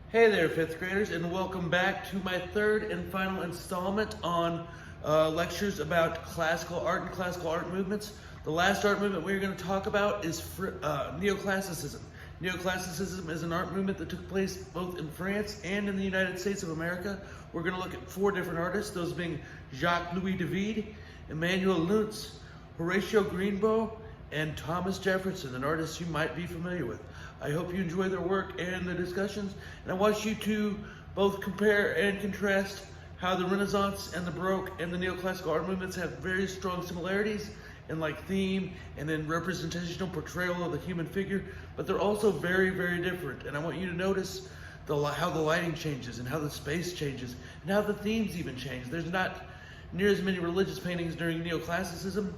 Hey there, fifth graders, and welcome back to my third and final installment on lectures about classical art and classical art movements. The last art movement we're going to talk about is neoclassicism. Neoclassicism is an art movement that took place both in France and in the United States of America. We're going to look at four different artists, those being Jacques-Louis David, Emmanuel Luntz, Horatio Greenbow, and Thomas Jefferson, an artist you might be familiar with. I hope you enjoy their work and the discussions, and I want you to both compare and contrast how the Renaissance and the Baroque and the neoclassical art movements have very strong similarities in like theme and in representational portrayal of the human figure, but they're also very, very different. And I want you to notice how the lighting changes and how the space changes and how the themes even change. There's not near as many religious paintings during neoclassicism,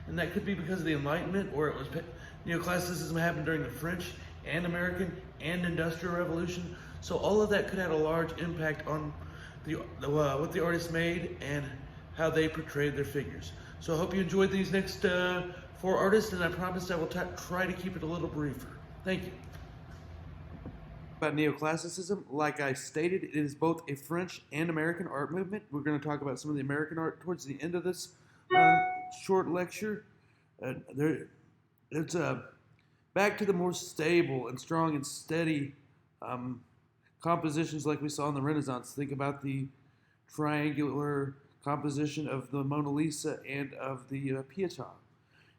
and that could be because of the Enlightenment, or it was neoclassicism happened during the French and American and Industrial Revolution. So all of that could have a large impact on what the artists made and how they portrayed their figures. So I hope you enjoyed these next four artists, and I promise I will try to keep it a little briefer. Thank you. About neoclassicism, like I stated, it is both a French and American art movement. We're going to talk about some of the American art towards the end of this short lecture. It's back to the more stable and strong and steady compositions like we saw in the Renaissance. Think about the triangular composition of the Mona Lisa and of the Pietà.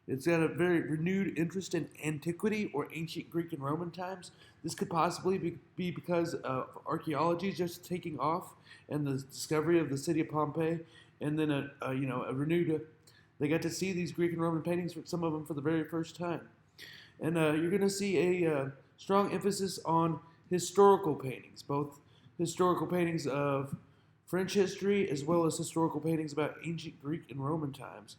It's got a very renewed interest in antiquity or ancient Greek and Roman times. This could possibly be because of archaeology just taking off and the discovery of the city of Pompeii, and then a renewed. They got to see these Greek and Roman paintings, some of them for the very first time, and you're going to see a strong emphasis on historical paintings, both historical paintings of French history as well as historical paintings about ancient Greek and Roman times.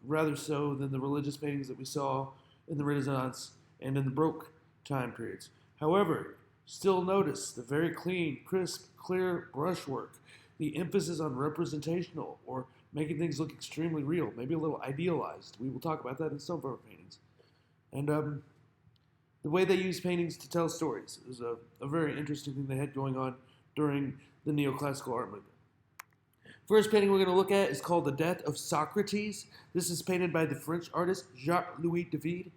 Rather so than the religious paintings that we saw in the Renaissance and in the Baroque time periods. However, still notice the very clean, crisp, clear brushwork, the emphasis on representational or making things look extremely real, maybe a little idealized. We will talk about that in some of our paintings. And the way they use paintings to tell stories is a very interesting thing they had going on during the neoclassical art movement. First painting we're going to look at is called The Death of Socrates. This is painted by the French artist Jacques-Louis David.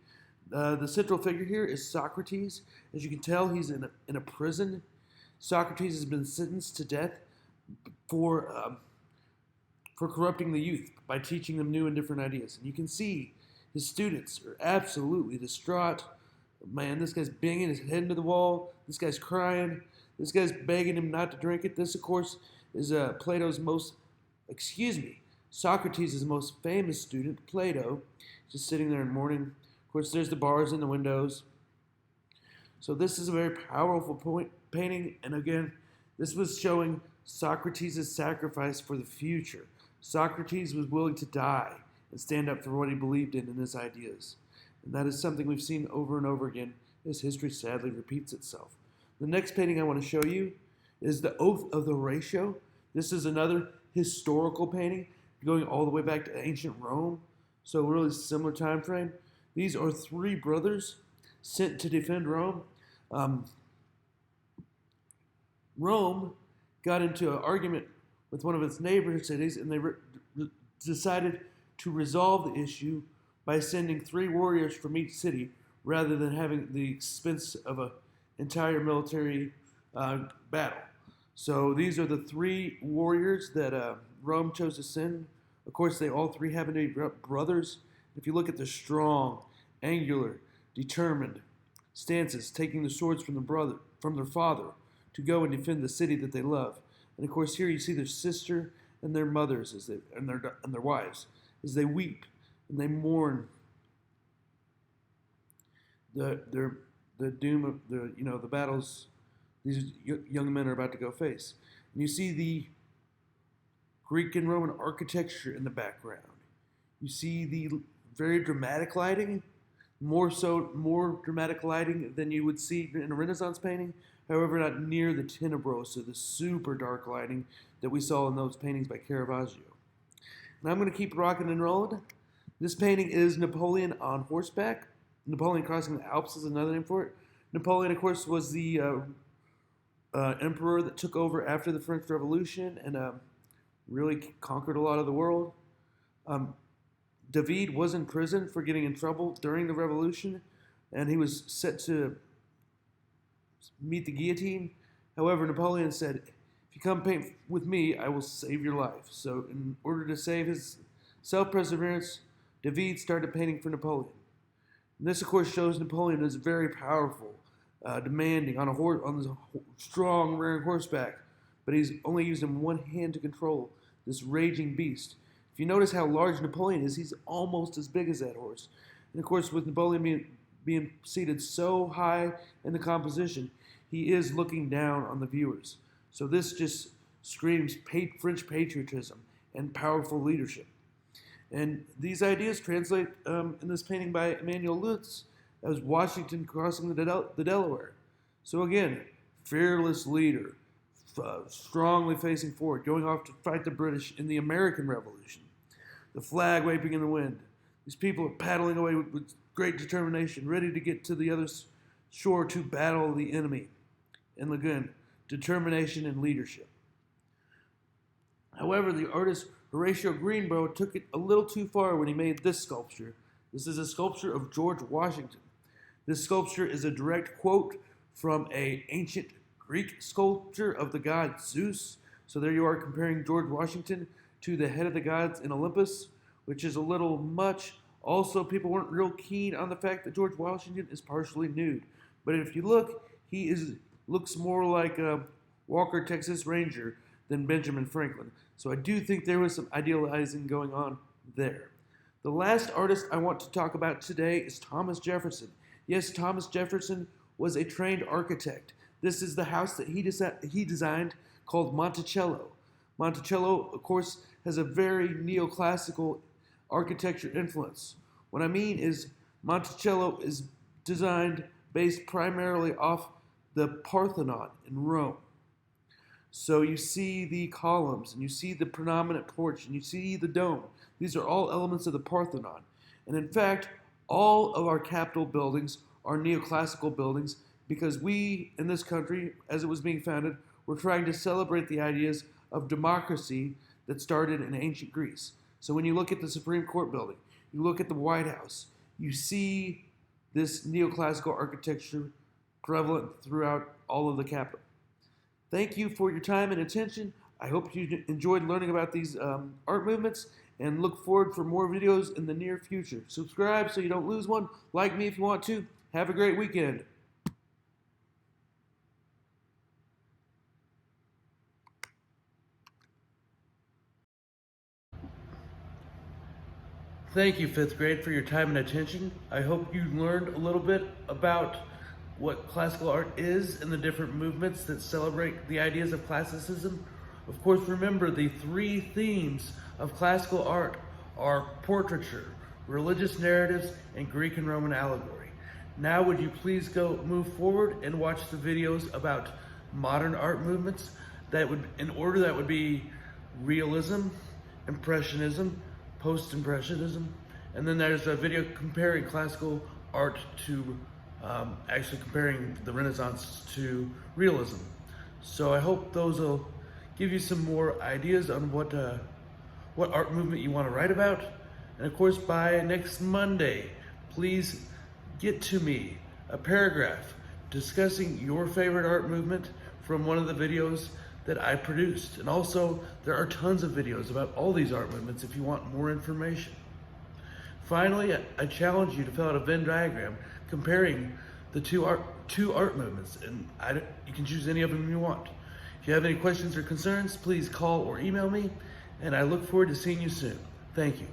The central figure here is Socrates. As you can tell, he's in a prison. Socrates has been sentenced to death for corrupting the youth by teaching them new and different ideas. And you can see his students are absolutely distraught. Man, this guy's banging his head into the wall. This guy's crying. This guy's begging him not to drink it. This, of course, is Socrates' most famous student, Plato, just sitting there in mourning. Of course, there's the bars in the windows. So this is a very powerful painting, and again, this was showing Socrates' sacrifice for the future. Socrates was willing to die and stand up for what he believed in and his ideas. And that is something we've seen over and over again as history sadly repeats itself. The next painting I want to show you is The Oath of the Horatio. This is another historical painting going all the way back to ancient Rome, so really similar time frame. These are three brothers sent to defend Rome. Rome got into an argument with one of its neighbor cities, and they decided to resolve the issue by sending three warriors from each city rather than having the expense of an entire military battle. So these are the three warriors that Rome chose to send. Of course, they all three happen to be brothers. If you look at the strong, angular, determined stances, taking the swords from their father, to go and defend the city that they love. And of course, here you see their sister and their mothers and their wives as they weep and they mourn the doom of the battles these young men are about to go face. And you see the Greek and Roman architecture in the background. You see the very dramatic lighting, more dramatic lighting than you would see in a Renaissance painting. However, not near the tenebrosa, the super dark lighting that we saw in those paintings by Caravaggio. Now I'm going to keep rocking and rolling. This painting is Napoleon on horseback. Napoleon crossing the Alps is another name for it. Napoleon, of course, was the emperor that took over after the French Revolution and really conquered a lot of the world. Um, David was in prison for getting in trouble during the revolution, and he was set to meet the guillotine. However, Napoleon said, "If you come paint with me, I will save your life." So, in order to save his self-perseverance, David started painting for Napoleon. And this, of course, shows Napoleon is very powerful, demanding on on this strong, rearing horseback, but he's only using one hand to control this raging beast. If you notice how large Napoleon is, he's almost as big as that horse. And of course, with Napoleon being seated so high in the composition, he is looking down on the viewers. So this just screams French patriotism and powerful leadership. And these ideas translate in this painting by Emmanuel Lutz as Washington crossing the Delaware. So again, fearless leader, strongly facing forward, going off to fight the British in the American Revolution. The flag waving in the wind. These people are paddling away with great determination, ready to get to the other shore to battle the enemy. And again, determination and leadership. However, the artist Horatio Greenbow took it a little too far when he made this sculpture. This is a sculpture of George Washington. This sculpture is a direct quote from an ancient Greek sculpture of the god Zeus. So there you are comparing George Washington to the head of the gods in Olympus, which is a little much. Also, people weren't real keen on the fact that George Washington is partially nude. But if you look, looks more like a Walker, Texas Ranger than Benjamin Franklin. So I do think there was some idealizing going on there. The last artist I want to talk about today is Thomas Jefferson. Yes, Thomas Jefferson was a trained architect. This is the house that he designed called Monticello. Monticello, of course, has a very neoclassical architecture influence. What I mean is Monticello is designed based primarily off the Parthenon in Rome. So you see the columns, and you see the predominant porch, and you see the dome. These are all elements of the Parthenon. And in fact, all of our Capitol buildings are neoclassical buildings because we, in this country, as it was being founded, were trying to celebrate the ideas of democracy that started in ancient Greece. So when you look at the Supreme Court building, you look at the White House, you see this neoclassical architecture prevalent throughout all of the Capitol. Thank you for your time and attention. I hope you enjoyed learning about these art movements and look forward for more videos in the near future. Subscribe so you don't lose one. Like me if you want to. Have a great weekend. Thank you, 5th grade, for your time and attention. I hope you learned a little bit about what classical art is and the different movements that celebrate the ideas of classicism. Of course, remember the 3 themes of classical art are portraiture, religious narratives, and Greek and Roman allegory. Now would you please go move forward and watch the videos about modern art movements that would, in order, that would be realism, impressionism, post-impressionism, and then there's a video comparing classical art to actually comparing the Renaissance to realism. So I hope those will give you some more ideas on what art movement you want to write about. And of course, by next Monday, please get to me a paragraph discussing your favorite art movement from one of the videos that I produced. And also, there are tons of videos about all these art movements if you want more information. Finally, I challenge you to fill out a Venn diagram comparing the two art movements, and you can choose any of them you want. If you have any questions or concerns, please call or email me, and I look forward to seeing you soon. Thank you.